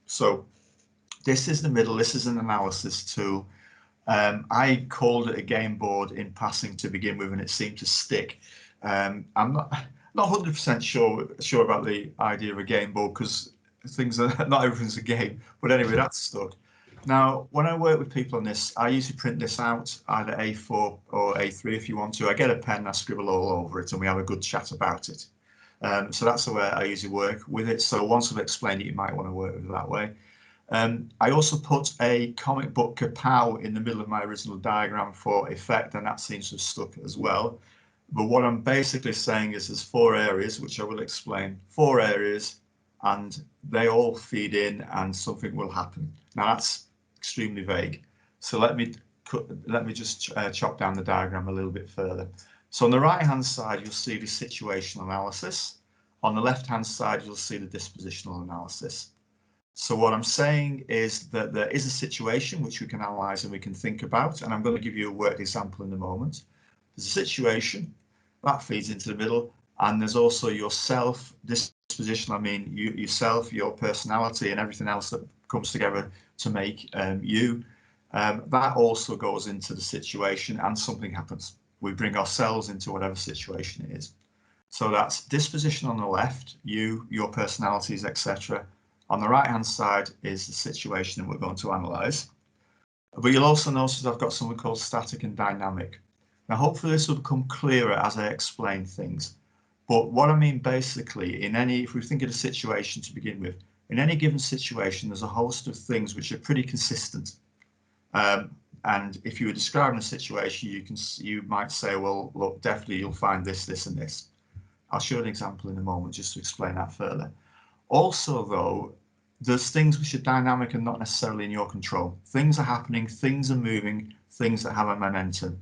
So this is the middle, this is an analysis tool. I called it a game board in passing to begin with, and it seemed to stick. I'm not 100% sure about the idea of a game board, because not everything's a game, but anyway, that's stuck. Now, when I work with people on this, I usually print this out, either A4 or A3 if you want to. I get a pen, I scribble all over it, and we have a good chat about it. So that's the way I usually work with it. So once I've explained it, you might want to work with it that way. I also put a comic book kapow in the middle of my original diagram for effect, and that seems to have stuck as well. But what I'm basically saying is there's 4 areas, which I will explain. 4 areas, and they all feed in, and something will happen. Now that's extremely vague. So let me just chop down the diagram a little bit further. So on the right-hand side, you'll see the situational analysis. On the left-hand side, you'll see the dispositional analysis. So what I'm saying is that there is a situation which we can analyze and we can think about, and I'm going to give you a worked example in a moment. There's a situation that feeds into the middle, and there's also yourself, disposition, I mean yourself, your personality, and everything else that comes together to make you. That also goes into the situation, and something happens. We bring ourselves into whatever situation it is. So that's disposition on the left, you, your personalities, etc. On the right-hand side is the situation that we're going to analyse. But you'll also notice I've got something called static and dynamic. Now, hopefully this will become clearer as I explain things. But what I mean basically, if we think of a situation to begin with, in any given situation, there's a host of things which are pretty consistent. And if you were describing a situation, you might say, well, look, definitely you'll find this, this, and this. I'll show an example in a moment just to explain that further. Also, though, there's things which are dynamic and not necessarily in your control. Things are happening, things are moving, things that have a momentum.